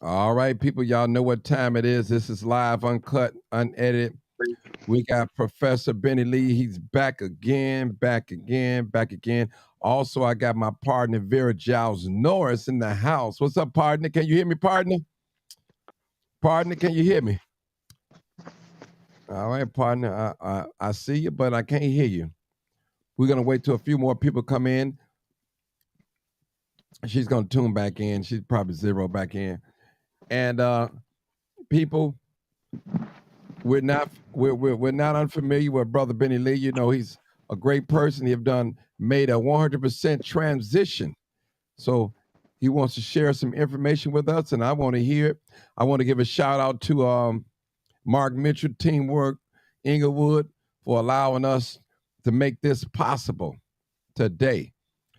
All right, people, y'all know what time it is. This is live, uncut, unedited. We got Professor Benny Lee. He's back again, back again, back again. Also, I got my partner Vera Giles Norris in the house. What's up, partner? Can you hear me, partner? Partner, can you hear me? All right, partner. I see you, but I can't hear you. We're gonna wait till a few more people come in. She's gonna tune back in. She's probably zero back in. And people, we're not unfamiliar with Brother Benny Lee. You know, he's a great person. He's done made a 100% transition. So he wants to share some information with us, and I want to hear it. I want to give a shout out to Mark Mitchell, Teamwork, Englewood, for allowing us to make this possible today.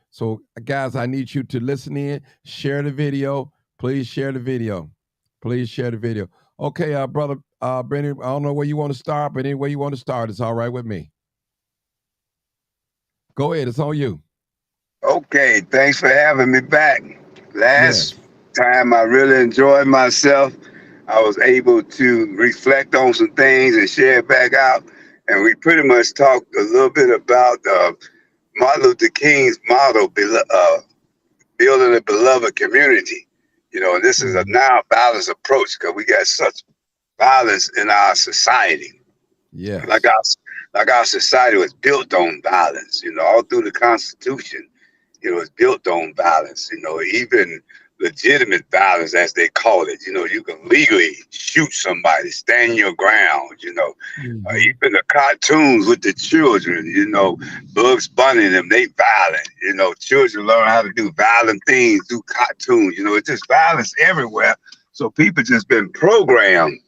So, guys, I need you to listen in, share the video. Please share the video. Please share the video. Okay, brother Brennan, I don't know where you want to start, but anywhere you want to start, it's all right with me. Go ahead, it's on you. Okay, thanks for having me back. Last Yes. time I really enjoyed myself. I was able to reflect on some things and share it back out. And we pretty much talked a little bit about Martin Luther King's motto, building a beloved community. You know, and this is a Mhm. non-violence approach because we got such violence in our society. Like Yes. our like our society was built on violence. You know, all through the Constitution, it was built on violence. You know, even legitimate violence, as they call it. You know, you can legally shoot somebody, stand your ground. You know, Hmm. even the cartoons with the children. You know, Bugs Bunny and them, they violent. You know, children learn how to do violent things through cartoons. You know, it's just violence everywhere. So people just been programmed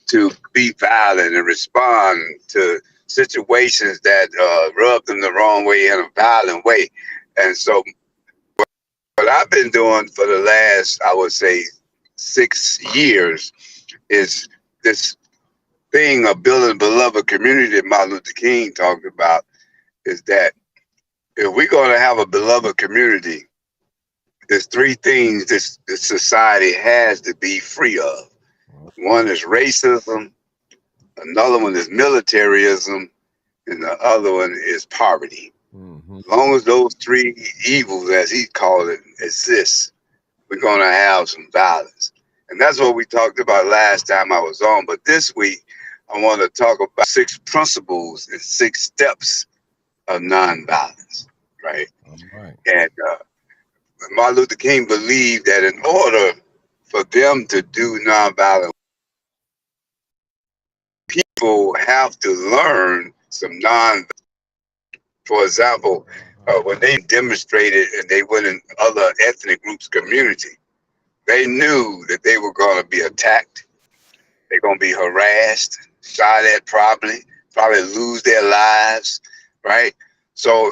to be violent and respond to situations that rub them the wrong way in a violent way. And so, what I've been doing for the last, I would say, 6 years is this thing of building a beloved community that Martin Luther King talked about. Is that if we're going to have a beloved community, there's three things this society has to be free of. One is racism, another one is militarism, and the other one is poverty. Hmm. As long as those three evils, as he called it, exist, we're going to have some violence. And that's what we talked about last time I was on. But this week, I want to talk about six principles and six steps of nonviolence, right? All right. And Martin Luther King believed that in order for them to do nonviolent, people have to learn some non. For example, when they demonstrated and they went in other ethnic groups' community, they knew that they were going to be attacked. They're going to be harassed, shot at, probably lose their lives, right? So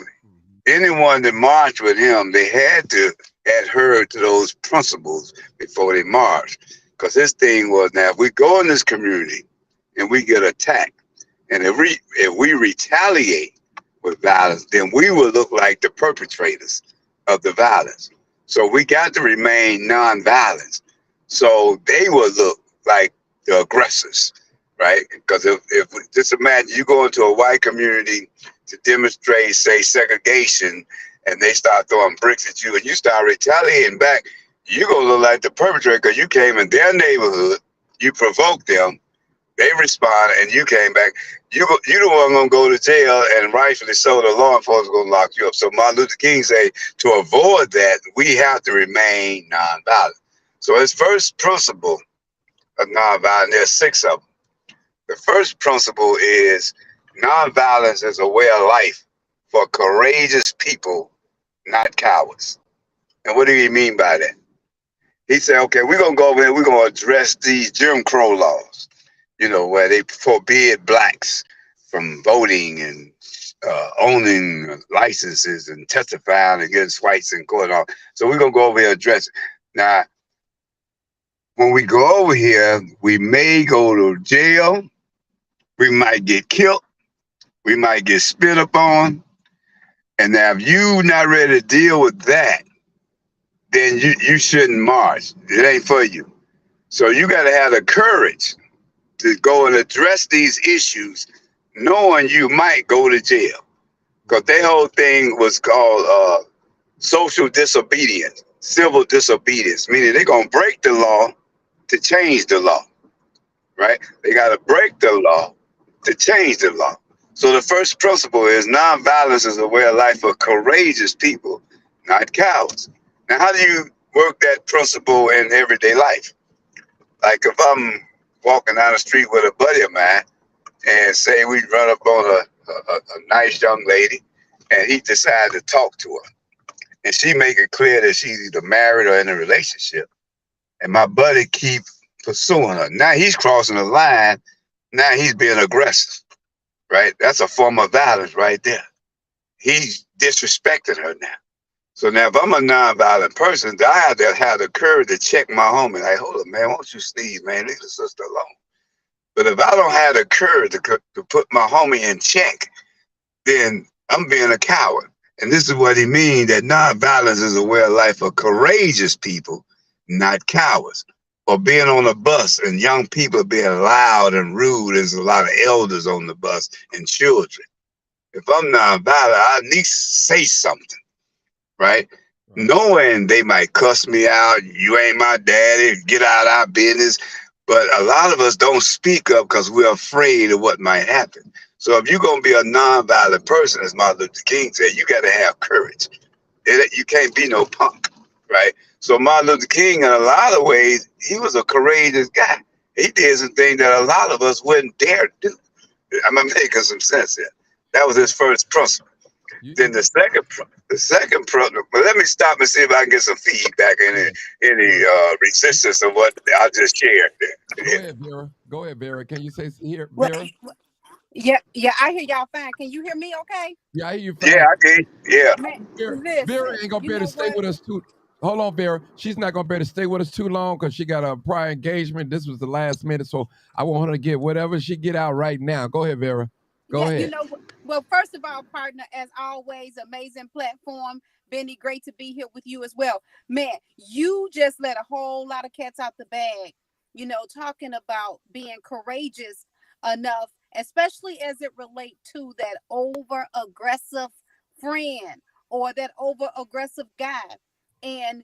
anyone that marched with him, they had to adhere to those principles before they marched. Because his thing was, now if we go in this community and we get attacked, and if we retaliate with violence, then we will look like the perpetrators of the violence. So we got to remain nonviolent. So they will look like the aggressors, right? Because if just imagine you go into a white community to demonstrate, say, segregation, and they start throwing bricks at you, and you start retaliating back, you're gonna look like the perpetrator because you came in their neighborhood, you provoked them, they responded, and you came back. You the one gonna go to jail, and rightfully so, the law enforcement gonna lock you up. So Martin Luther King say to avoid that, we have to remain nonviolent. So his first principle of nonviolence, there's six of them. The first principle is nonviolence is a way of life for courageous people, not cowards. And what do you mean by that? He said, okay, we're gonna go over here, we're gonna address these Jim Crow laws, you know, where they forbid blacks from voting and owning licenses and testifying against whites in court. So we're gonna go over here and address it. Now, when we go over here, we may go to jail, we might get killed, we might get spit upon. And now if you not ready to deal with that, then you shouldn't march. It ain't for you. So you got to have the courage to go and address these issues, knowing you might go to jail. Because their whole thing was called social disobedience, civil disobedience, meaning they're going to break the law to change the law, right? They got to break the law to change the law. So the first principle is nonviolence is a way of life for courageous people, not cowards. Now, how do you work that principle in everyday life? Like if I'm walking down the street with a buddy of mine and say we run up on a nice young lady and he decided to talk to her and she make it clear that she's either married or in a relationship and my buddy keep pursuing her. Now he's crossing the line. Now he's being aggressive, right? That's a form of violence right there. He's disrespecting her now. So now if I'm a nonviolent person, I have to have the courage to check my homie. Like, hold up, man, won't you sneeze, man? Leave the sister alone. But if I don't have the courage to put my homie in check, then I'm being a coward. And this is what he means, that nonviolence is a way of life for courageous people, not cowards. Or being on a bus and young people being loud and rude. There's a lot of elders on the bus and children. If I'm nonviolent, I at least say something, right? Knowing they might cuss me out, you ain't my daddy, get out of our business. But a lot of us don't speak up because we're afraid of what might happen. So if you're going to be a nonviolent person, as Martin Luther King said, you got to have courage. You can't be no punk, right? So Martin Luther King, in a lot of ways, he was a courageous guy. He did some things that a lot of us wouldn't dare do. I'm making some sense here. That was his first principle. Then the second principle. But let me stop and see if I can get some feedback and any resistance of what I just shared there. Go ahead, Vera. Go ahead, Vera. Can you say here, Vera? Yeah, I hear y'all fine. Can you hear me okay? Yeah, I hear you fine. Yeah, I can. Yeah. Man, Vera ain't gonna be able to stay with us too. Hold on, Vera. She's not gonna be able to stay with us too long because she got a prior engagement. This was the last minute, so I want her to get whatever she get out right now. Go ahead, Vera. Go ahead. Well, first of all, partner, as always, amazing platform. Benny, great to be here with you as well. Man, you just let a whole lot of cats out the bag, talking about being courageous enough, especially as it relates to that over aggressive friend or that over aggressive guy. And,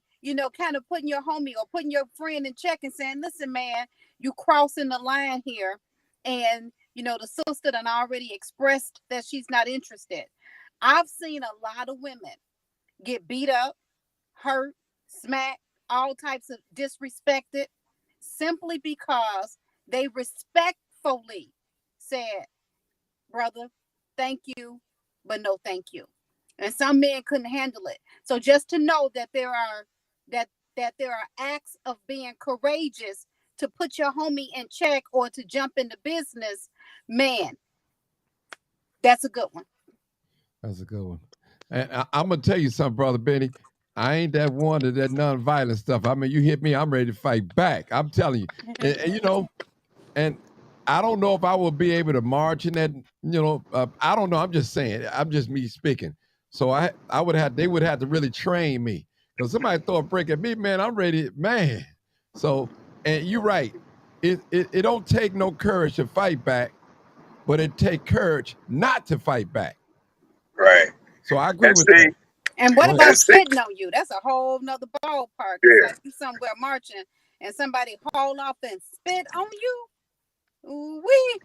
kind of putting your homie or putting your friend in check and saying, listen, man, you crossing the line here. And, the sister done already expressed that she's not interested. I've seen a lot of women get beat up, hurt, smacked, all types of disrespected, simply because they respectfully said, brother, thank you, but no thank you. And some men couldn't handle it. So just to know that there are acts of being courageous to put your homie in check or to jump into business, man, that's a good one. That's a good one. And I'm gonna tell you something, brother Benny. I ain't that one to that nonviolent stuff. I mean, you hit me, I'm ready to fight back. I'm telling you. And and I don't know if I will be able to march in that, I don't know. I'm just saying, I'm just me speaking. So they would have to really train me. Because somebody throw a brick at me, man, I'm ready, man. So, and you're right. It don't take no courage to fight back, but it take courage not to fight back. Right. So I agree with that. And what about spitting on you? That's a whole nother ballpark. Yeah. Like you somewhere marching and somebody haul off and spit on you. Ooh-wee.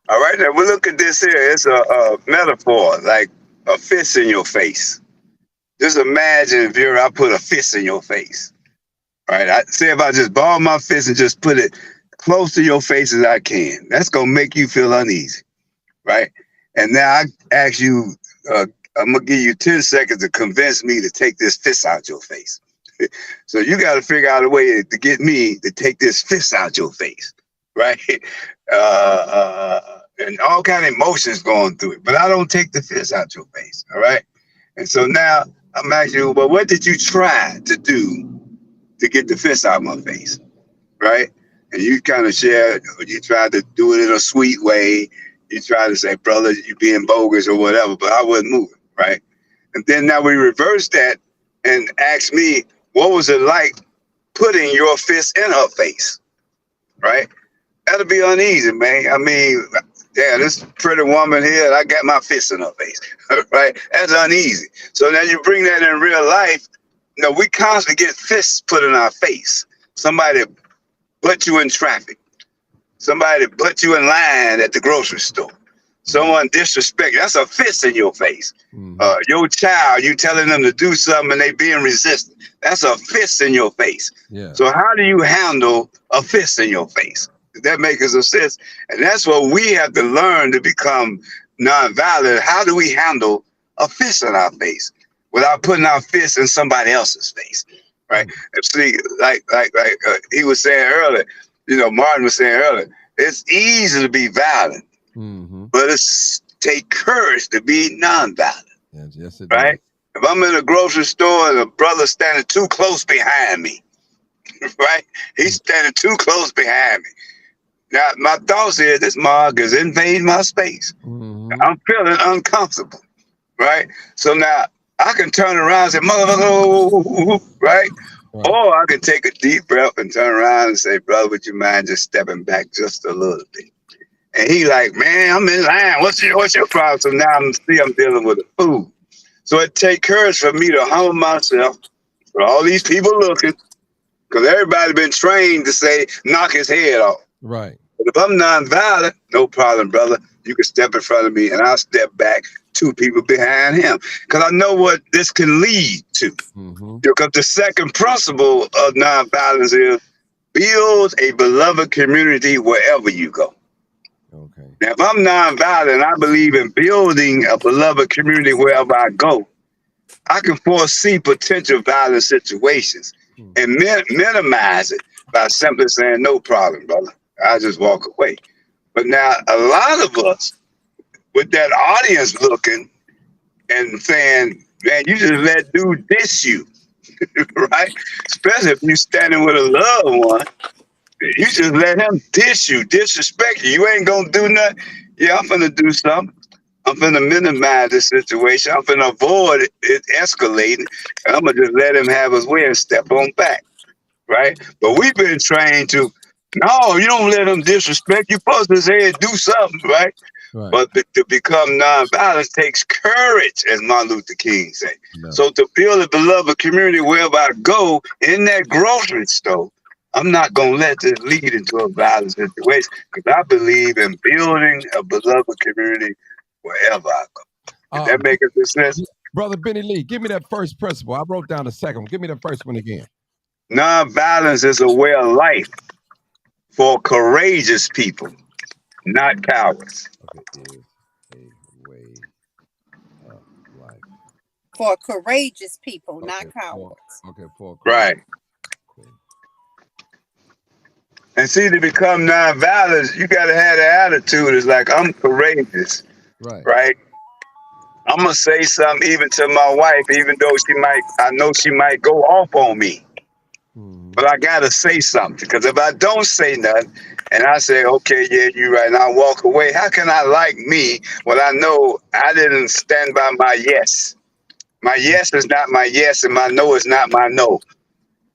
All right, now we look at this here. It's a metaphor, like a fist in your face. Just imagine if I put a fist in your face. Right? Say if I just ball my fist and just put it close to your face as I can. That's gonna make you feel uneasy, right? And now I ask you, I'm gonna give you 10 seconds to convince me to take this fist out your face. So you got to figure out a way to get me to take this fist out your face, right? And all kind of emotions going through it, but I don't take the fist out your face, all right? And so now I'm asking you, well, what did you try to do to get the fist out of my face, right? And you kind of shared, you tried to do it in a sweet way. You tried to say, brother, you being bogus or whatever, but I wasn't moving, right? And then now we reverse that and ask me, what was it like putting your fist in her face, right? That'll be uneasy, man. I mean, damn, this pretty woman here, and I got my fist in her face, right? That's uneasy. So now you bring that in real life. We constantly get fists put in our face. Somebody put you in traffic. Somebody put you in line at the grocery store. Someone disrespect. That's a fist in your face. Your child, you telling them to do something and they being resistant. That's a fist in your face. Yeah. So how do you handle a fist in your face? That makes a sense. And that's what we have to learn to become nonviolent. How do we handle a fist in our face without putting our fist in somebody else's face? Right. And see, like he was saying earlier, Martin was saying earlier, it's easy to be violent, but it's take courage to be nonviolent. Yes, it right? does. If I'm in a grocery store and a brother standing too close behind me, right? He's standing too close behind me. Now, my thoughts is this mug is invading my space. I'm feeling uncomfortable, right? So now I can turn around and say, mother, right? Or I can take a deep breath and turn around and say, brother, would you mind just stepping back just a little bit? And he like, man, I'm in line. What's your problem? So now I'm dealing with the food. So it takes courage for me to humble myself for all these people looking, because everybody been trained to say, knock his head off. Right. But if I'm nonviolent, no problem, brother. You can step in front of me and I'll step back 2 people behind him. Because I know what this can lead to. Because the second principle of nonviolence is build a beloved community wherever you go. Okay. Now, if I'm nonviolent, I believe in building a beloved community wherever I go. I can foresee potential violent situations and minimize it by simply saying, no problem, brother. I just walk away. But now a lot of us with that audience looking and saying, man, you just let dude diss you, right? Especially if you're standing with a loved one, you just let him diss you, disrespect you. You ain't gonna do nothing. Yeah, I'm gonna do something. I'm gonna minimize the situation. I'm gonna avoid it escalating. And I'm gonna just let him have his way and step on back, right? But we've been trained to, no, you don't let him disrespect. You're supposed to say do something, right? But to become nonviolent takes courage, as Martin Luther King said. No. So to build a beloved community wherever I go, in that grocery store, I'm not going to let this lead into a violent situation, because I believe in building a beloved community wherever I go. Does that make sense? Brother Benny Lee, give me that first principle. I wrote down the second one. Give me the first one again. Nonviolence is a way of life for courageous people, not cowards. Okay, is a way of life. For courageous people, not cowards. Right. Okay. And see, to become nonviolent, you got to have the attitude. It's like, I'm courageous. Right? I'm going to say something even to my wife, even though I know she might go off on me. But I got to say something, because if I don't say nothing and I say, okay, yeah, you're right, and I walk away, how can I like me when I know I didn't stand by my yes? My yes is not my yes, and my no is not my no.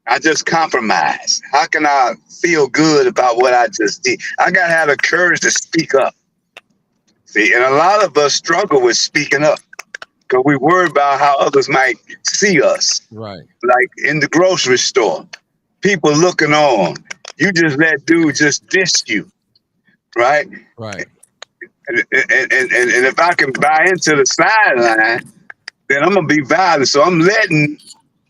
I just compromised. How can I feel good about what I just did? I got to have the courage to speak up. See, and a lot of us struggle with speaking up because we worry about how others might see us. Right. Like in the grocery store, people looking on. You just let dude just diss you, right? Right. And if I can buy into the sideline, then I'm gonna be violent. So I'm letting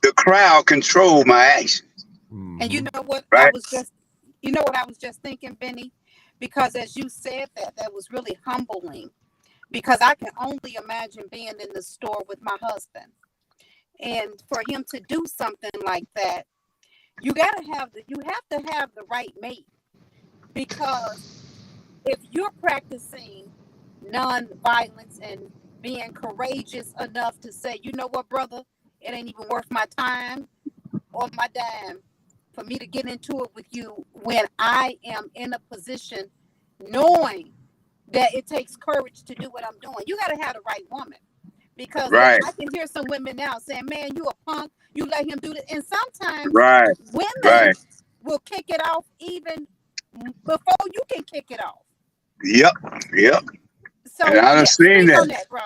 the crowd control my actions. And you know what? Right? I was just thinking, Benny, because as you said that was really humbling. Because I can only imagine being in the store with my husband, and for him to do something like that, you have to have the right mate. Because if you're practicing non-violence and being courageous enough to say, you know what, brother, it ain't even worth my time or my dime for me to get into it with you when I am in a position knowing that it takes courage to do what I'm doing. You got to have the right woman, Because Right. I can hear some women now saying, man, you a punk, you let him do this. And sometimes Right. women Right. will kick it off even before you can kick it off. Yep. Yep. And So I done yeah, seen speak on that. that, bro.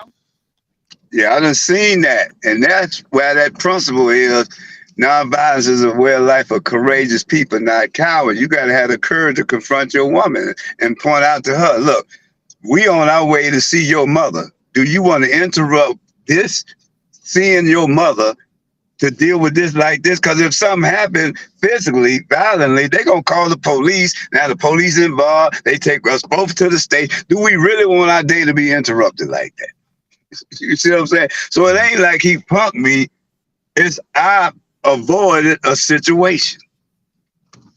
Yeah, I done seen that. And that's where that principle is. Nonviolence is a way of life of courageous people, not cowards. You got to have the courage to confront your woman and point out to her, look, we on our way to see your mother. Do you want to interrupt this, seeing your mother, to deal with this like this? Because if something happened physically, violently, they're going to call the police. Now the police involved. They take us both to the state. Do we really want our day to be interrupted like that? You see what I'm saying? So it ain't like he punked me. It's I avoided a situation,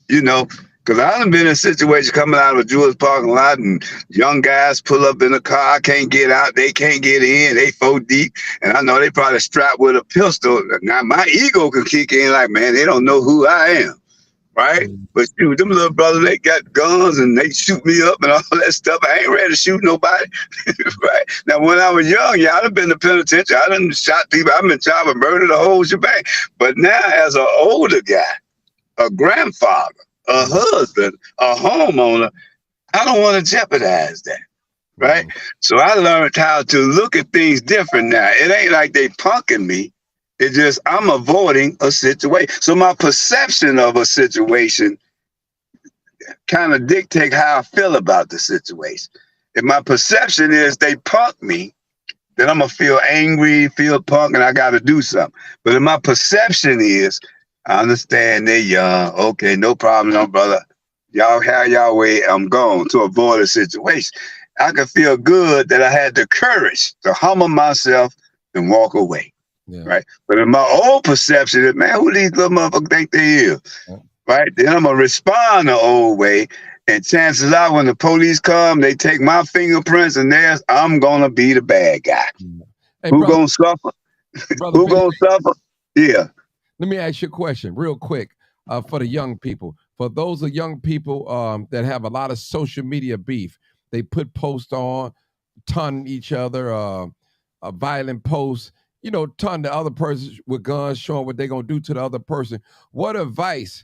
you know, because I done been in a situation coming out of a Jewish parking lot and young guys pull up in a car. I can't get out. They can't get in. They 4 deep. And I know they probably strapped with a pistol. Now my ego can kick in like, man, they don't know who I am. Right? But shoot, them little brothers, they got guns and they shoot me up and all that stuff. I ain't ready to shoot nobody. Right? Now, when I was young, yeah, I'd have been to penitentiary. I done shot people. I've been charged with murder, the whole shebang. But now, as an older guy, a grandfather, a husband, a homeowner, I don't want to jeopardize that. Right? So I learned how to look at things different now. It ain't like they punking me. It's just I'm avoiding a situation. So my perception of a situation kind of dictate how I feel about the situation. If my perception is they punk me, then I'm gonna feel angry, feel punk, and I gotta do something. But if my perception is, I understand they young, okay, no problem, no brother. Y'all have y'all way, I'm gone, to avoid a situation. I could feel good that I had the courage to humble myself and walk away. Yeah. Right. But in my old perception is, man, who these little motherfuckers think they is? Yeah. Right. Then I'm going to respond the old way. And chances are when the police come, they take my fingerprints and theirs, I'm going to be the bad guy. Hey, who going to suffer? Who going to suffer? Yeah. Let me ask you a question real quick for the young people. For those of young people that have a lot of social media beef, they put posts on, ton each other, violent posts. You know, ton the other person with guns showing what they're going to do to the other person. What advice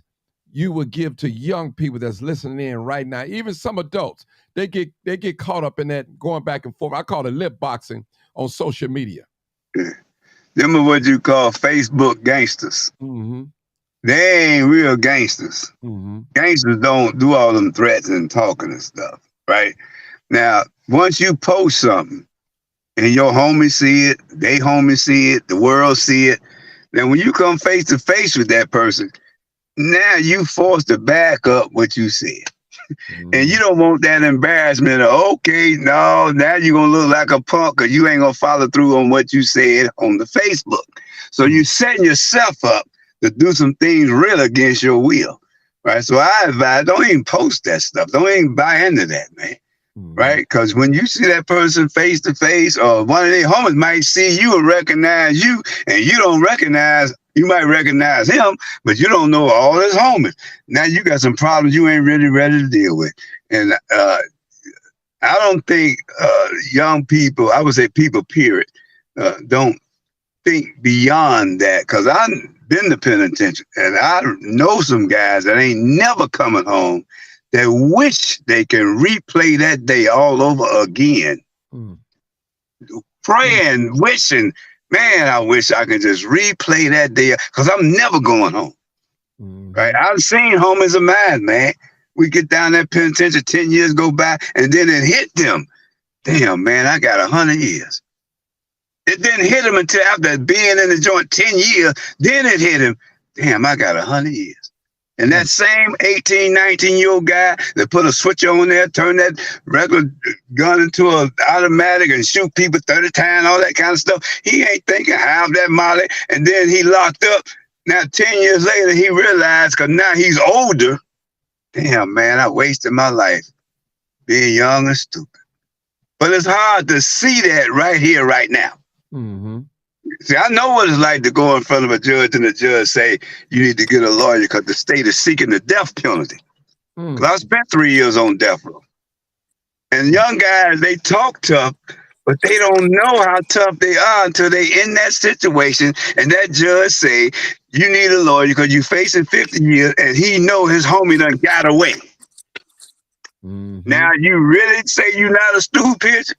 you would give to young people that's listening in right now? Even some adults, they get caught up in that going back and forth. I call it lip boxing on social media. Them are what you call Facebook gangsters. Mm-hmm. They ain't real gangsters. Mm-hmm. Gangsters don't do all them threats and talking and stuff, right? Now, once you post something, and your homies see it, they homies see it, the world see it. Then when you come face to face with that person, now you forced to back up what you said. And you don't want that embarrassment of, okay, no, now you're going to look like a punk because you ain't going to follow through on what you said on the Facebook. So you setting yourself up to do some things real against your will, right? So I advise, don't even post that stuff. Don't even buy into that, man. Right? Because when you see that person face to face, or one of their homies might see you and recognize you, and you don't recognize, you might recognize him, but you don't know all his homies. Now you got some problems you ain't really ready to deal with. And I don't think young people, I would say people, period, don't think beyond that. Because I've been to penitentiary, and I know some guys that ain't never coming home that wish they can replay that day all over again. Praying, wishing, man, I wish I could just replay that day because I'm never going home. Right? I've seen homies of mine, man. We get down that penitentiary, 10 years go by, and then it hit them. Damn, man, I got 100 years. It didn't hit him until after being in the joint 10 years. Then it hit him. Damn, I got 100 years. And that same 18, 19-year-old guy that put a switch on there, turn that regular gun into an automatic and shoot people 30 times, all that kind of stuff, he ain't thinking half that molly. And then he locked up. Now, 10 years later, he realized, because now he's older, damn, man, I wasted my life being young and stupid. But it's hard to see that right here, right now. Mm-hmm. See, I know what it's like to go in front of a judge and the judge say, you need to get a lawyer because the state is seeking the death penalty. Because I spent 3 years on death row. And young guys, they talk tough, But they don't know how tough they are until they in that situation and that judge say, you need a lawyer because you facing 50 years and he know his homie done got away. Now you really say you not a stool pigeon?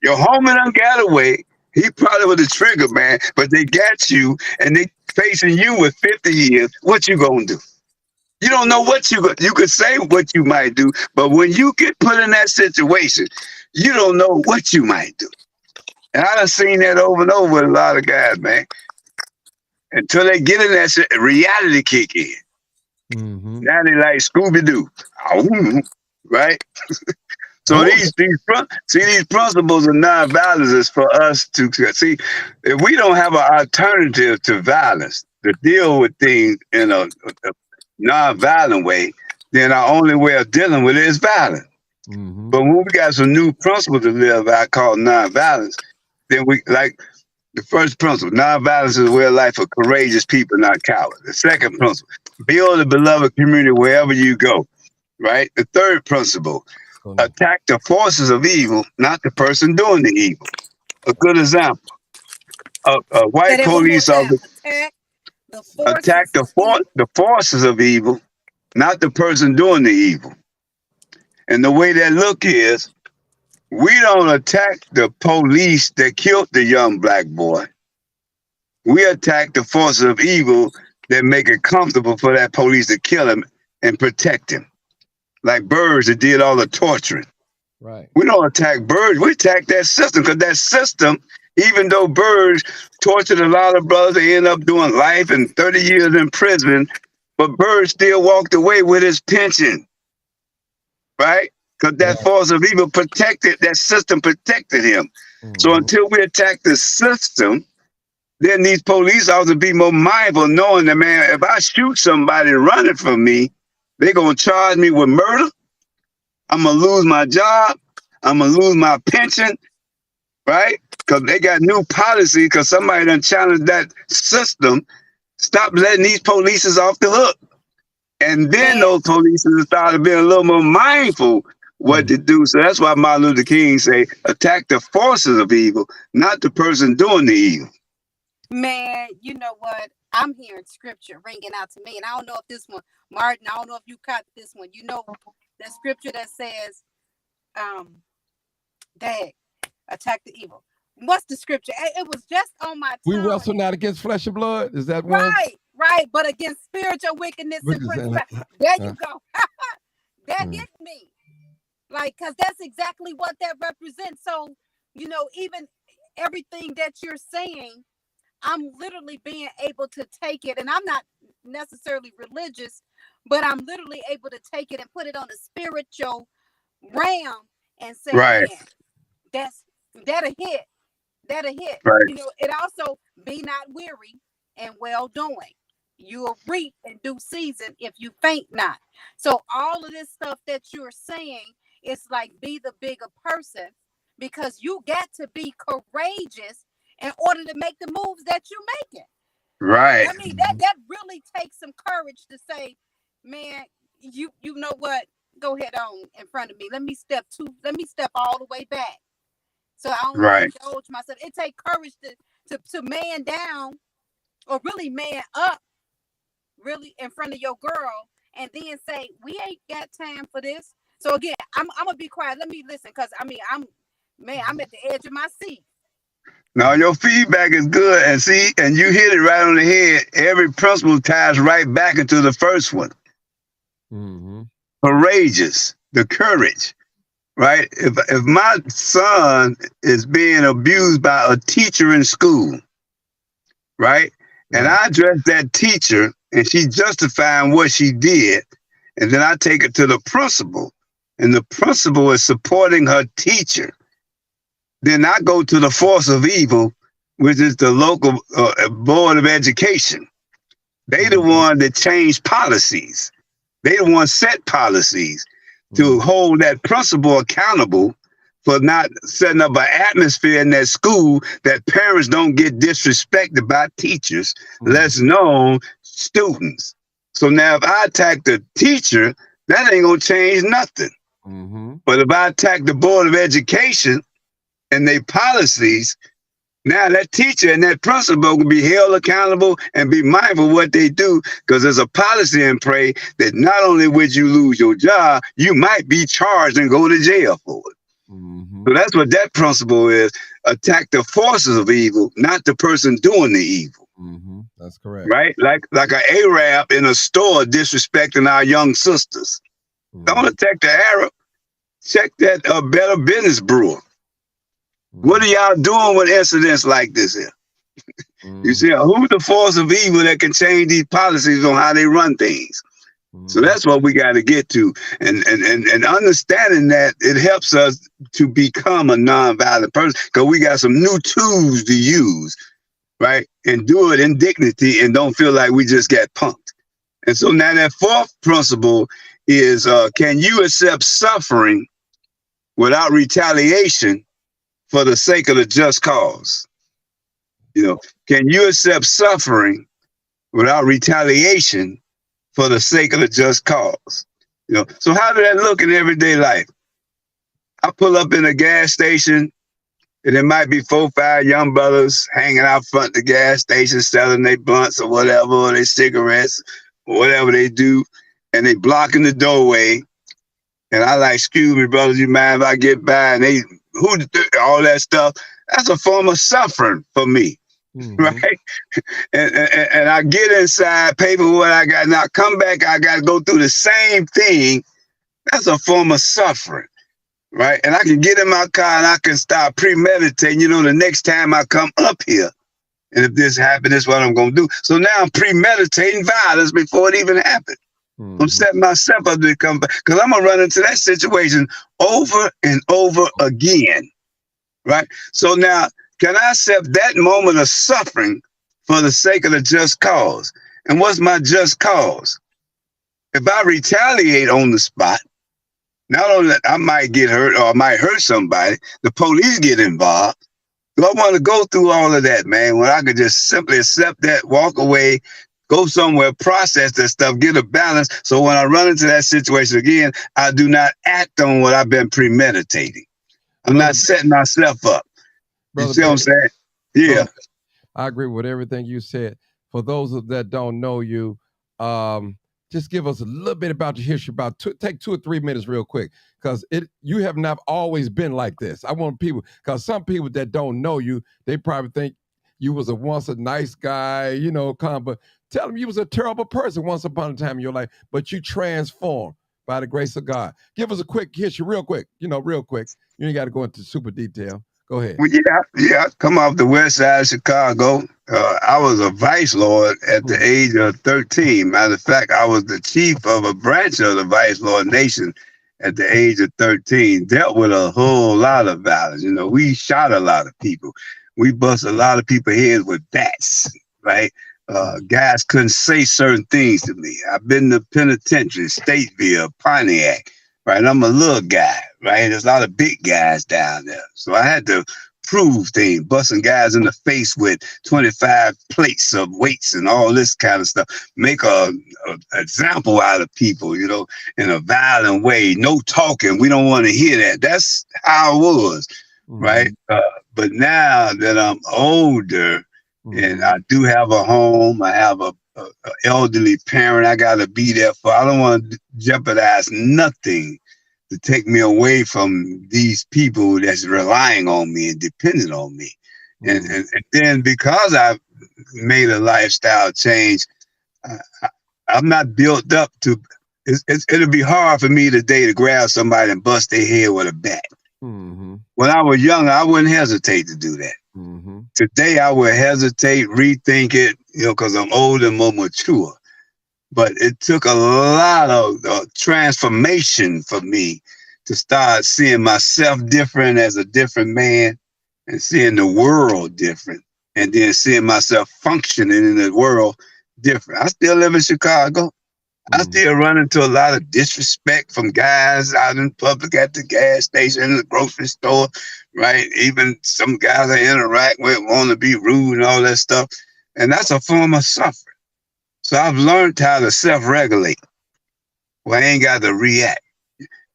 Your homie done got away. He probably was the trigger man, but they got you and they facing you with 50 years. What you gonna do? You don't know what you could say what you might do, but when you get put in that situation, you don't know what you might do. And I done seen that over and over with a lot of guys, man. Until they get in that shit, reality kick in. Now they like Scooby-Doo. Right? So these principles of nonviolence is for us to see. If we don't have an alternative to violence to deal with things in a nonviolent way, then our only way of dealing with it is violence. But when we got some new principles to live by called nonviolence, then we like the first principle: nonviolence is a way of life for courageous people, not cowards. The second principle: build a beloved community wherever you go. Right? The third principle: attack the forces of evil, not the person doing the evil. A good example: a white police officer attack the forces of evil, not the person doing the evil. And the way that look is, we don't attack the police that killed the young black boy. We attack the forces of evil that make it comfortable for that police to kill him and protect him. Like birds that did all the torturing. Right. We don't attack birds. We attack that system because that system, even though birds tortured a lot of brothers, they end up doing life and 30 years in prison, but birds still walked away with his pension. Right? Because that force of evil protected, that system protected him. So until we attack the system, then these police officers be more mindful, knowing that, man, if I shoot somebody running from me, they're going to charge me with murder. I'm going to lose my job. I'm going to lose my pension, right? Because they got new policy because somebody done challenged that system. Stop letting these police off the hook. And then those police started being a little more mindful what to do. So that's why Martin Luther King say, attack the forces of evil, not the person doing the evil. Man, you know what? I'm hearing scripture ringing out to me. And I don't know if this one, Martin, I don't know if you caught this one. You know, that scripture that says, attack the evil. What's the scripture? It was just on my tongue. We wrestle not against flesh and blood. Is that one? Right. But against spiritual wickedness and principalities. There you go. That hit me. Like, because that's exactly what that represents. So, you know, even everything that you're saying, I'm literally being able to take it. And I'm not necessarily religious, but I'm literally able to take it and put it on a spiritual realm and say, man, that'll hit. Right. You know, it also be not weary and well doing. You will reap in due season if you faint not. So all of this stuff that you're saying is like, be the bigger person, because you got to be courageous in order to make the moves that you're making. Right. I mean, that really takes some courage to say, man, you know what? Go ahead on in front of me. Let me step all the way back. So I don't indulge myself. It takes courage to man down or really man up, really in front of your girl, and then say, we ain't got time for this. So again, I'm gonna be quiet. Let me listen, because I mean, I'm at the edge of my seat. No, your feedback is good, and you hit it right on the head. Every principle ties right back into the first one. Courageous, the courage. Right? If my son is being abused by a teacher in school, right? And I address that teacher and she's justifying what she did, and then I take it to the principal, and the principal is supporting her teacher. Then I go to the force of evil, which is the local board of education. They the one that change policies. They the one set policies to hold that principal accountable for not setting up an atmosphere in that school that parents don't get disrespected by teachers, less known students. So now if I attack the teacher, that ain't gonna change nothing. But if I attack the board of education, and their policies, now that teacher and that principal can be held accountable and be mindful of what they do, because there's a policy in play that not only would you lose your job, you might be charged and go to jail for it. So that's what that principle is. Attack the forces of evil, not the person doing the evil. That's correct. Right? Like an Arab in a store disrespecting our young sisters. Don't attack the Arab. Check that Better Business brewer. What are y'all doing with incidents like this here? You see, who's the force of evil that can change these policies on how they run things? So that's what we got to get to. And understanding that, it helps us to become a nonviolent person, because we got some new tools to use, right? And do it in dignity and don't feel like we just got punked. And so now that fourth principle is, can you accept suffering without retaliation for the sake of the just cause? Can you accept suffering without retaliation for the sake of the just cause? So how does that look in everyday life? I pull up in a gas station, and there might be 4 or 5 young brothers hanging out front of the gas station selling their blunts or whatever, or their cigarettes, or whatever they do, and they blocking the doorway. And I like, excuse me, brothers, you mind if I get by? And they, all that stuff. That's a form of suffering for me. Right? And I get inside, pay for what I got. Now come back, I got to go through the same thing. That's a form of suffering, right? And I can get in my car and I can start premeditating, the next time I come up here. And if this happens, this is what I'm going to do. So now I'm premeditating violence before it even happened. I'm setting myself up to come back, because I'm going to run into that situation over and over again, right? So now, can I accept that moment of suffering for the sake of the just cause? And what's my just cause? If I retaliate on the spot, not only that I might get hurt or I might hurt somebody, the police get involved. Do I want to go through all of that, man, when I could just simply accept that, walk away, go somewhere, process that stuff, get a balance, so when I run into that situation again, I do not act on what I've been premeditating. I'm not setting myself up. You see what I'm saying? Yeah. I agree with everything you said. For those that don't know you, just give us a little bit about your history. Take 2 or 3 minutes real quick, because you have not always been like this. I want people, because some people that don't know you, they probably think you was once a nice guy, but tell them you was a terrible person once upon a time in your life, but you transformed by the grace of God. Give us a quick history real quick, real quick. You ain't got to go into super detail. Go ahead. Well, I come off the west side of Chicago. I was a vice lord at the age of 13. Matter of fact, I was the chief of a branch of the vice lord nation at the age of 13. Dealt with a whole lot of violence. We shot a lot of people. We bust a lot of people's heads with bats, right? Guys couldn't say certain things to me. I've been to penitentiary, Stateville, Pontiac. Right, I'm a little guy, right? There's a lot of big guys down there. So I had to prove things, busting guys in the face with 25 plates of weights and all this kind of stuff. Make a example out of people, in a violent way. No talking. We don't want to hear that. That's how I was, right? But now that I'm older and I do have a home, I have a elderly parent I got to be there for. I don't want to jeopardize nothing to take me away from these people that's relying on me and depending on me. And then because I've made a lifestyle change, I'm not built up to, it'll be hard for me today to grab somebody and bust their head with a bat. When I was younger, I wouldn't hesitate to do that. Today, I would hesitate, rethink it, because I'm older and more mature. But it took a lot of transformation for me to start seeing myself different as a different man, and seeing the world different, and then seeing myself functioning in the world different. I still live in Chicago. I still run into a lot of disrespect from guys out in public, at the gas station, in the grocery store, right? Even some guys I interact with want to be rude and all that stuff. And that's a form of suffering. So I've learned how to self-regulate, where I ain't got to react.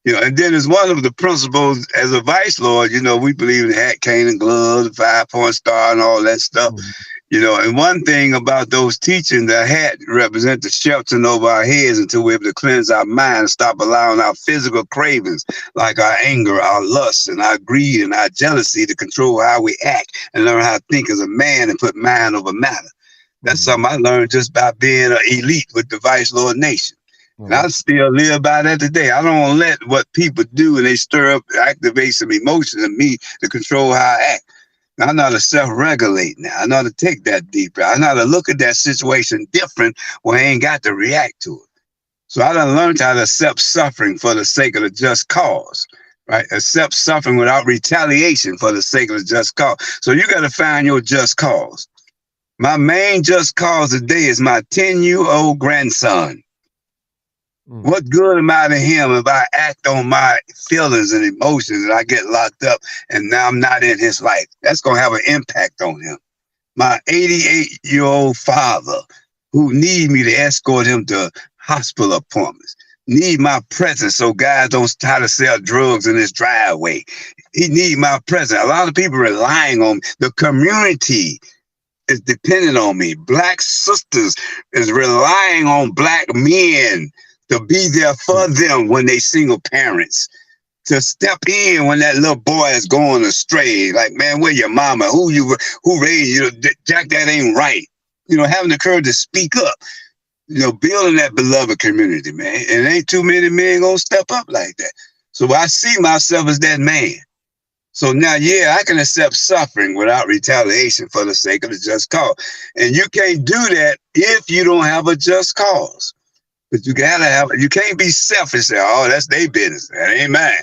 And then as one of the principles as a vice lord, we believe in hat, cane, and glove, the 5-point star, and all that stuff. Mm-hmm. And one thing about those teachings, the hat represents the sheltering over our heads until we're able to cleanse our mind, stop allowing our physical cravings, like our anger, our lust, and our greed, and our jealousy to control how we act, and learn how to think as a man and put mind over matter. That's something I learned just by being an elite with the Vice Lord Nation. And I still live by that today. I don't let what people do and they stir up, activate some emotions in me to control how I act. I know how to self-regulate now. I know how to take that deeper. I know how to look at that situation different when I ain't got to react to it. So I done learned how to accept suffering for the sake of the just cause, right? Accept suffering without retaliation for the sake of the just cause. So you got to find your just cause. My main just cause today is my 10-year-old grandson. What good am I to him if I act on my feelings and emotions and I get locked up and now I'm not in his life? That's going to have an impact on him. My 88-year-old father who need me to escort him to hospital appointments, need my presence so guys don't try to sell drugs in his driveway. He need my presence. A lot of people relying on me. The community is dependent on me. Black sisters is relying on black men to be there for them when they single parents, to step in when that little boy is going astray. Like, man, where your mama? Who raised you? Jack, that ain't right. Having the courage to speak up. Building that beloved community, man. And ain't too many men gonna step up like that. So I see myself as that man. So now, yeah, I can accept suffering without retaliation for the sake of the just cause. And you can't do that if you don't have a just cause. But you can't be selfish. Say, oh, that's their business. That ain't mine.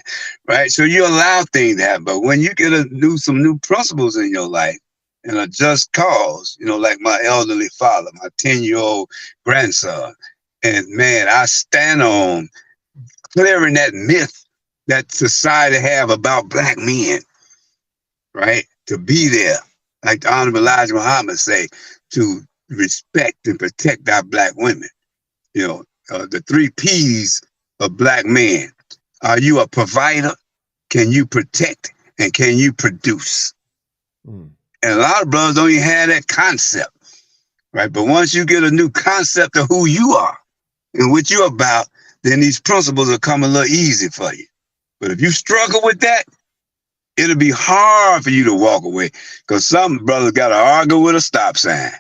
Right? So you allow things to happen. But when you get some new principles in your life and a just cause, like my elderly father, my 10-year-old grandson, and man, I stand on clearing that myth that society have about black men, right? To be there, like the Honorable Elijah Muhammad say, to respect and protect our black women. The 3 P's of black men. Are you a provider? Can you protect? And can you produce? And a lot of brothers don't even have that concept, right? But once you get a new concept of who you are and what you're about, then these principles will come a little easy for you. But if you struggle with that, it'll be hard for you to walk away, because some brothers got to argue with a stop sign.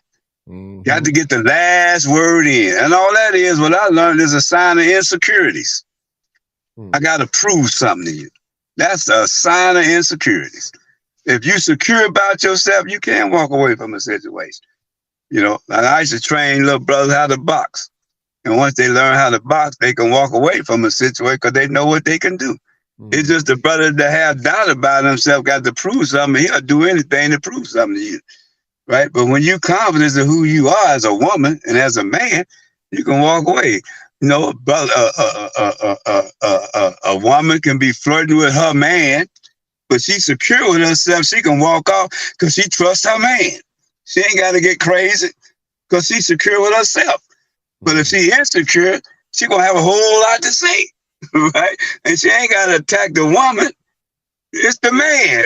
Got to get the last word in. And all that is, what I learned, is a sign of insecurities. I got to prove something to you. That's a sign of insecurities. If you're secure about yourself, you can't walk away from a situation. I used to train little brothers how to box. And once they learn how to box, they can walk away from a situation because they know what they can do. It's just the brothers that have doubt about themselves got to prove something. He'll do anything to prove something to you. Right? But when you're confident in who you are as a woman and as a man, you can walk away. But a woman can be flirting with her man, but she's secure with herself. She can walk off because she trusts her man. She ain't got to get crazy because she's secure with herself. But if she insecure, she gonna have a whole lot to say, right? And she ain't got to attack the woman. It's the man.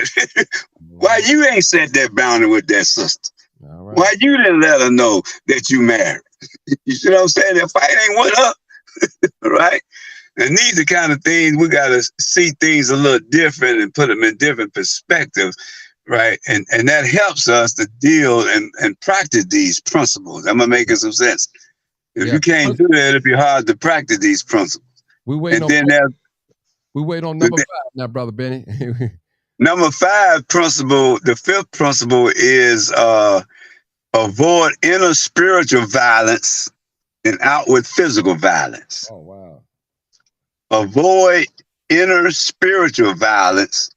Why you ain't set that boundary with that sister? Right. Why you didn't let her know that you married? You see what I'm saying? That fight ain't with her, right? And these are kind of things we got to see things a little different and put them in different perspectives, right? And that helps us to deal and practice these principles. Am I making some sense? If you can't do that, it'll be hard to practice these principles. We wait on number 5 now, Brother Benny. Number 5 principle, the 5th principle is avoid inner spiritual violence and outward physical violence. Oh, wow. Avoid inner spiritual violence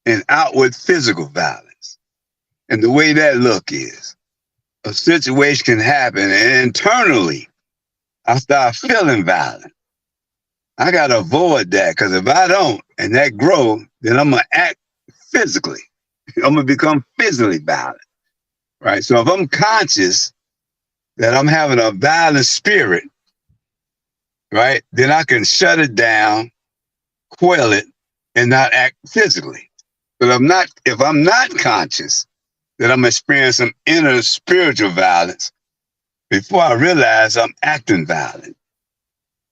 and outward physical violence. And the way that look is, a situation can happen and internally I start feeling violent. I got to avoid that, because if I don't and that grow, then I'm going to act physically. I'm going to become physically violent, right? So if I'm conscious that I'm having a violent spirit, right, then I can shut it down quell it and not act physically. But if I'm not conscious that I'm experiencing some inner spiritual violence, before I realize I'm acting violent.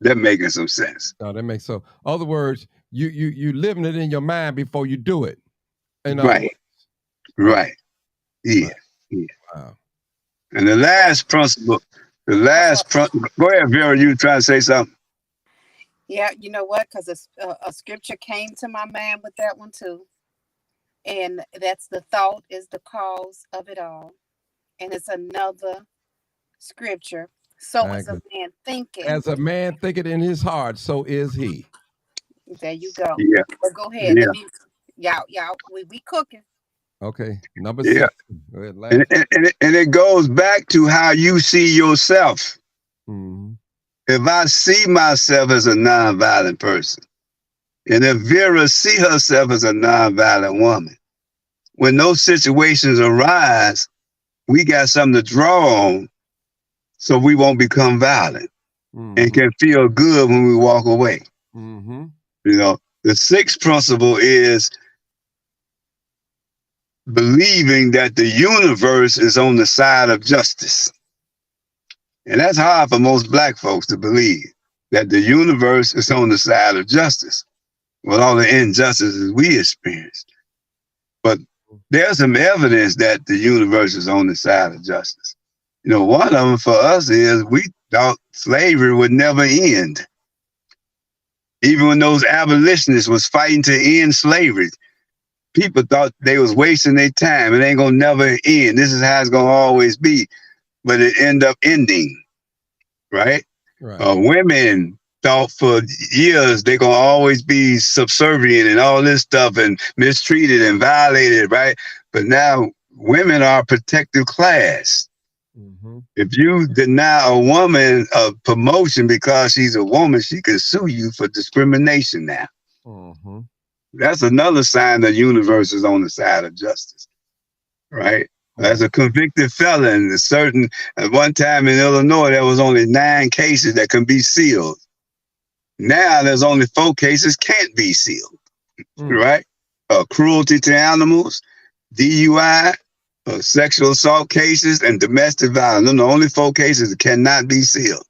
That making some sense. No, that makes so. Other words, you living it in your mind before you do it. In other Right. words. Right. Yeah. Right. Yeah. Wow. And the last principle, go ahead, Vera, you trying to say something? Yeah, you know what? Because a scripture came to my mind with that one too. And that's the thought is the cause of it all. And it's another scripture. So as a man thinking. As a man thinketh in his heart, so is he. There you go. Yeah. Well, go ahead. Yeah. Let me, y'all, we cooking. Okay. Number Yeah. 6. Go ahead, and it goes back to how you see yourself. Mm-hmm. If I see myself as a nonviolent person, and if Vera see herself as a nonviolent woman, when those situations arise, we got something to draw on so we won't become violent and can feel good when we walk away. Mm-hmm. You know, the sixth principle is believing that the universe is on the side of justice. And that's hard for most Black folks to believe, that the universe is on the side of justice with all the injustices we experience. But there's some evidence that the universe is on the side of justice. You know, one of them for us is we thought slavery would never end. Even when those abolitionists was fighting to end slavery, people thought they was wasting their time. It ain't gonna never end. This is how it's gonna always be. But it ended up ending, right? Women thought for years they're gonna always be subservient and all this stuff and mistreated and violated, right? But now women are a protected class. Mm-hmm. If you deny a woman a promotion because she's a woman, she can sue you for discrimination now. Mm-hmm. That's another sign the universe is on the side of justice, right? As a convicted felon, at one time in Illinois, there was only 9 cases that can be sealed. Now there's only 4 cases can't be sealed, right? Cruelty to animals, DUI, sexual assault cases, and domestic violence. Those are the only 4 cases that cannot be sealed.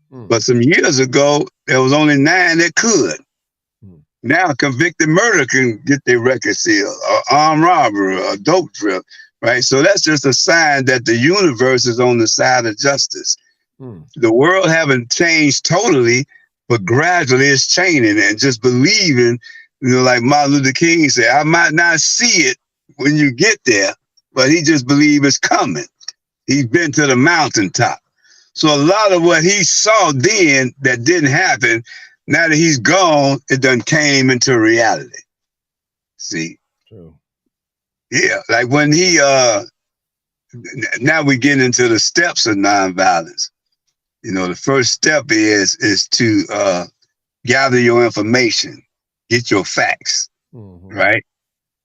But some years ago, there was only 9 that could. Now convicted murder can get their record sealed, or armed robbery, or dope trip, right? So that's just a sign that the universe is on the side of justice. The world haven't changed totally, but gradually it's changing, and just believing, like Martin Luther King said, I might not see it when you get there, but he just believes it's coming. He's been to the mountaintop. So a lot of what he saw then that didn't happen, now that he's gone, it done came into reality. See? True. Yeah, like when he, now we get into the steps of nonviolence. You know, the first step is to gather your information, get your facts, right?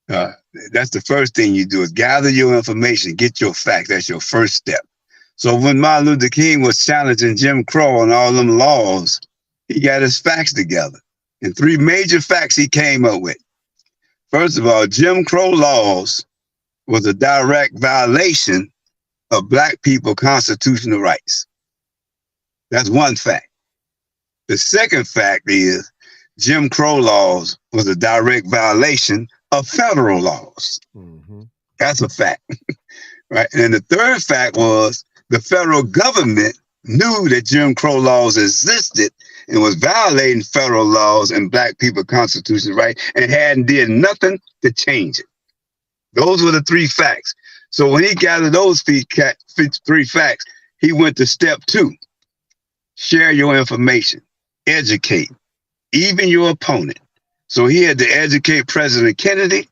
That's the first thing you do is gather your information, get your facts. That's your first step. So when Martin Luther King was challenging Jim Crow and all them laws, he got his facts together. And 3 major facts he came up with. First of all, Jim Crow laws was a direct violation of Black people constitutional rights. That's one fact. The second fact is Jim Crow laws was a direct violation of federal laws. That's a fact, right? And the third fact was the federal government knew that Jim Crow laws existed and was violating federal laws and Black people constitutional rights and hadn't did nothing to change it. Those were the 3 facts. So when he gathered those 3 facts, he went to step 2. Share your information, educate, even your opponent. So he had to educate President Kennedy.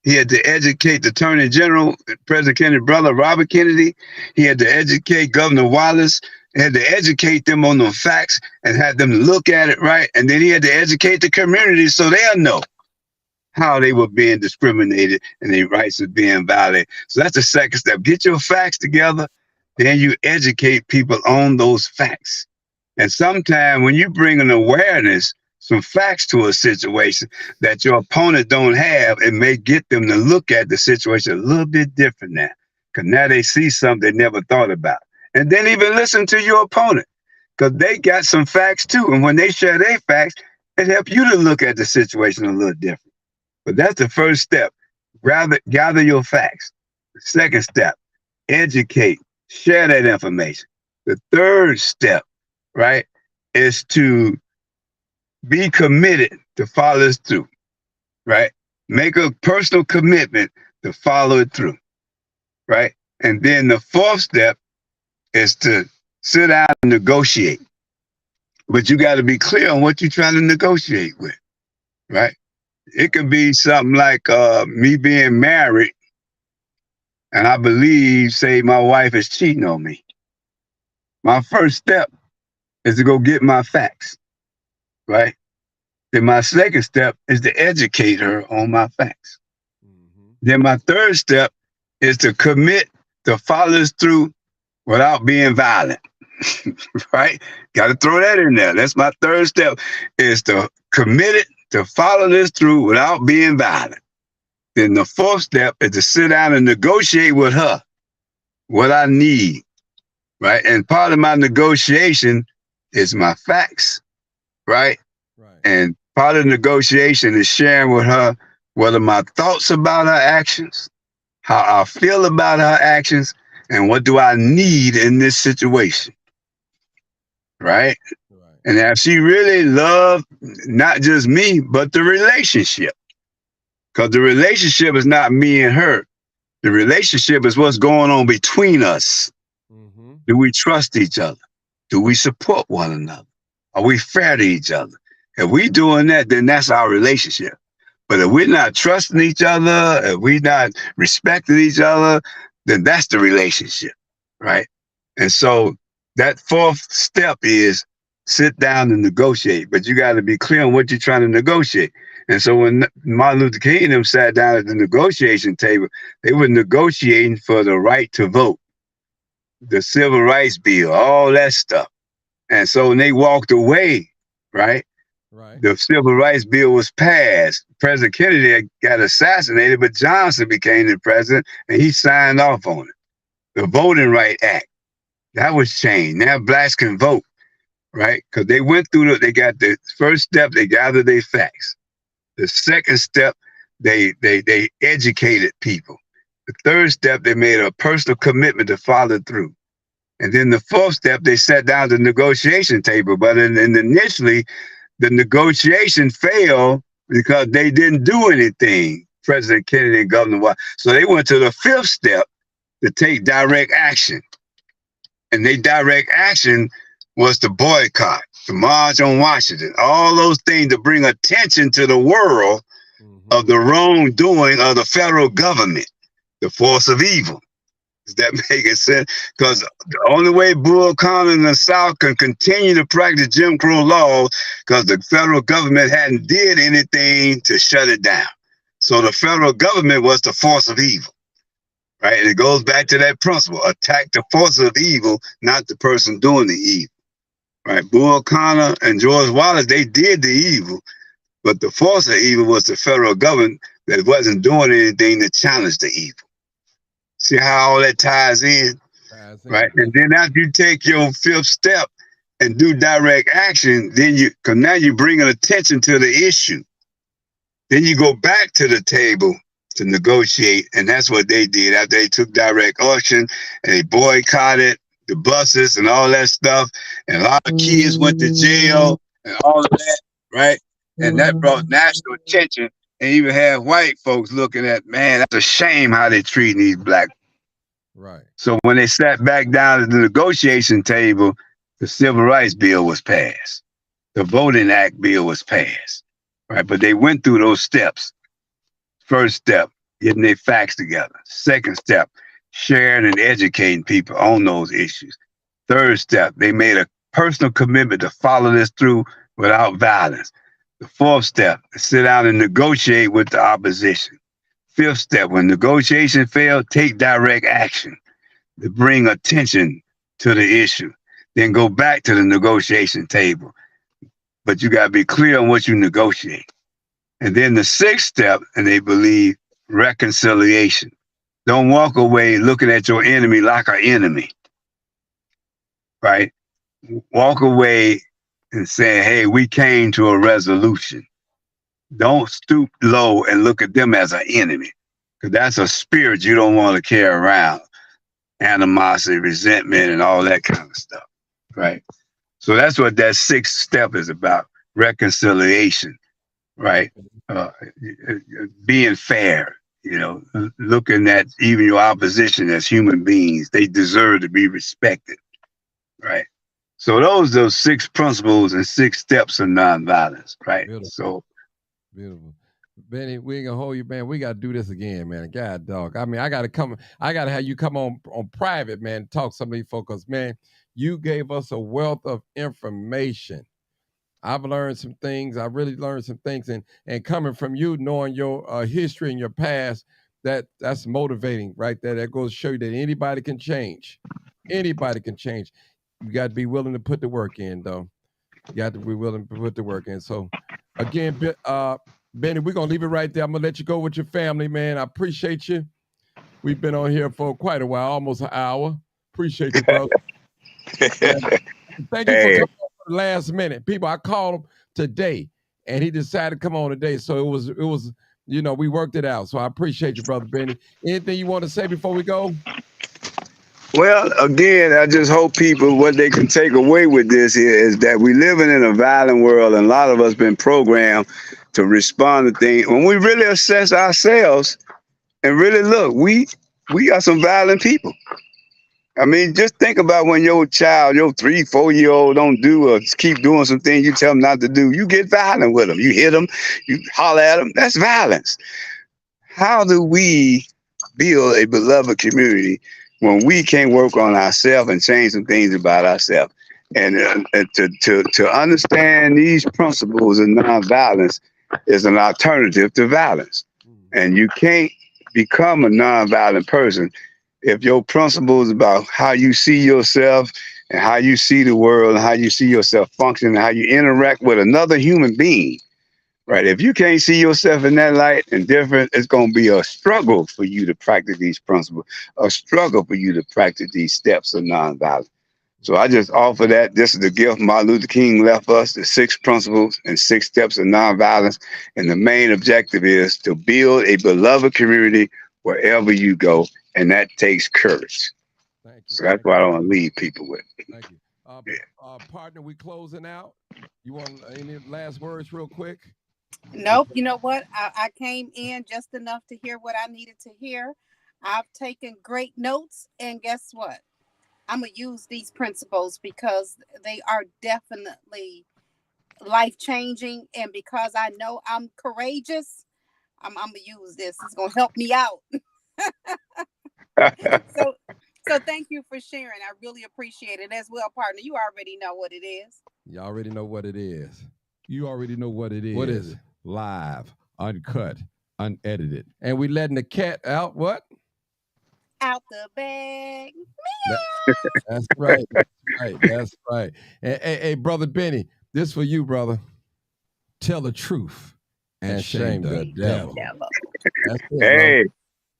He had to educate the Attorney General, President Kennedy's brother, Robert Kennedy. He had to educate Governor Wallace. He had to educate them on the facts and had them look at it, right? And then he had to educate the community so they'll know how they were being discriminated and their rights were being violated. So that's the second step. Get your facts together, then you educate people on those facts. And sometimes when you bring an awareness, some facts to a situation that your opponent don't have, and may get them to look at the situation a little bit different now. Because now they see something they never thought about. And then even listen to your opponent, because they got some facts too. And when they share their facts, it helps you to look at the situation a little different. But that's the first step. Gather your facts. The second step, educate, share that information. The third step, right, is to be committed to follow this through, right? Make a personal commitment to follow it through, right? And then the fourth step is to sit down and negotiate. But you got to be clear on what you're trying to negotiate with, right? It could be something like me being married, and I believe, say, my wife is cheating on me. My first step is to go get my facts, right? Then my second step is to educate her on my facts. Mm-hmm. Then my third step is to commit to follow this through without being violent, right? Got to throw that in there. That's my third step, is to commit it to follow this through without being violent. Then the fourth step is to sit down and negotiate with her what I need, right? And part of my negotiation is my facts, right? And part of the negotiation is sharing with her what are my thoughts about her actions, how I feel about her actions, and what do I need in this situation, right? And if she really loved not just me, but the relationship, because the relationship is not me and her. The relationship is what's going on between us. Mm-hmm. Do we trust each other? Do we support one another? Are we fair to each other? If we doing that, then that's our relationship. But if we're not trusting each other, if we're not respecting each other, then that's the relationship, right? And so that fourth step is sit down and negotiate. But you got to be clear on what you're trying to negotiate. And so when Martin Luther King and them sat down at the negotiation table, they were negotiating for the right to vote, the civil rights bill, all that stuff. And so when they walked away, right? The civil rights bill was passed. President Kennedy got assassinated, but Johnson became the president and he signed off on it. The Voting Rights Act, that was changed. Now blacks can vote, right? Because they went through they got the first step, they gathered their facts. The second step, they educated people. The third step, they made a personal commitment to follow through. And then the fourth step, they sat down at the negotiation table. But initially, the negotiation failed because they didn't do anything, President Kennedy and Governor White. So they went to the fifth step to take direct action. And their direct action was to boycott, the March on Washington, all those things to bring attention to the world of the wrongdoing of the federal government, the force of evil. Does that make sense? Because the only way Bull Connor and the South can continue to practice Jim Crow laws, because the federal government hadn't did anything to shut it down. So the federal government was the force of evil, right? And it goes back to that principle: attack the force of evil, not the person doing the evil. Right, Bull Connor and George Wallace, they did the evil, but the force of evil was the federal government that wasn't doing anything to challenge the evil. See how all that ties in? Right? And then after you take your fifth step and do direct action, then because now you're bringing attention to the issue. Then you go back to the table to negotiate, and that's what they did after they took direct action and they boycotted the buses and all that stuff, and a lot of kids went to jail and all of that, right? And that brought national attention, and even had white folks looking at, man, that's a shame how they treating these black. Right. So when they sat back down at the negotiation table, the Civil Rights Bill was passed. The Voting Act bill was passed, right? But they went through those steps. First step, getting their facts together. Second step, sharing and educating people on those issues. Third step, they made a personal commitment to follow this through without violence. The fourth step, sit down and negotiate with the opposition. Fifth step, when negotiation failed, take direct action to bring attention to the issue. Then go back to the negotiation table. but you got to be clear on what you negotiate. And then the sixth step, and they believe reconciliation. Don't walk away looking at your enemy like an enemy, right? Walk away and say, hey, we came to a resolution. Don't stoop low and look at them as an enemy, because that's a spirit you don't want to carry around. Animosity, resentment, and all that kind of stuff, right? So that's what that sixth step is about, reconciliation, right? Being fair, looking at even your opposition as human beings. They deserve to be respected, right? So those six principles and six steps of nonviolence, right? Beautiful. So Beautiful. Benny, we ain't gonna hold you, man. We gotta do this again, man. God dog. I mean, I gotta have you come on private, man, talk to some of these folks, man. You gave us a wealth of information. I've learned some things. I really learned some things, and coming from you, knowing your history and your past, that's motivating, right there. That goes to show you that anybody can change. Anybody can change. You got to be willing to put the work in, though. You got to be willing to put the work in. So, again, Benny, we're gonna leave it right there. I'm gonna let you go with your family, man. I appreciate you. We've been on here for quite a while, almost an hour. Appreciate you, brother. Thank you for coming on for the last minute. People, I called him today, and he decided to come on today. So it was, we worked it out. So I appreciate you, brother Benny. Anything you want to say before we go? Well, again, I just hope people, what they can take away with this here is that we living in a violent world, and a lot of us been programmed to respond to things. When we really assess ourselves and really look, we are some violent people. I mean, just think about when your child, your 3-4-year-old don't do or keep doing some things you tell them not to do. You get violent with them. You hit them, you holler at them. That's violence. How do we build a beloved community when we can't work on ourselves and change some things about ourselves? And to understand these principles of nonviolence is an alternative to violence. And you can't become a nonviolent person if your principles about how you see yourself and how you see the world and how you see yourself function and how you interact with another human being, right? If you can't see yourself in that light and different, it's going to be a struggle for you to practice these principles, a struggle for you to practice these steps of nonviolence. So I just offer that. This is the gift Martin Luther King left us, the 6 principles and 6 steps of nonviolence. And the main objective is to build a beloved community wherever you go. And that takes courage. Thank you. So that's what I want to leave people with. Thank you. Partner, we closing out. You want any last words real quick? Nope. You know what? I came in just enough to hear what I needed to hear. I've taken great notes. And guess what? I'm going to use these principles because they are definitely life-changing. And because I know I'm courageous, I'm going to use this. It's going to help me out. So thank you for sharing. I really appreciate it as well, partner. You already know what it is. You already know what it is. You already know what it is. What is it? Live, uncut, unedited. And we letting the cat out what? Out the bag. That's right. That's right. Hey, brother Benny, this for you, brother. Tell the truth and shame the devil. That's it, hey. Bro.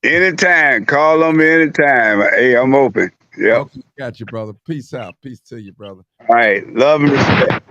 Anytime. Call on me anytime. Hey, I'm open. Yeah. Okay, got you, brother. Peace out. Peace to you, brother. All right. Love and respect.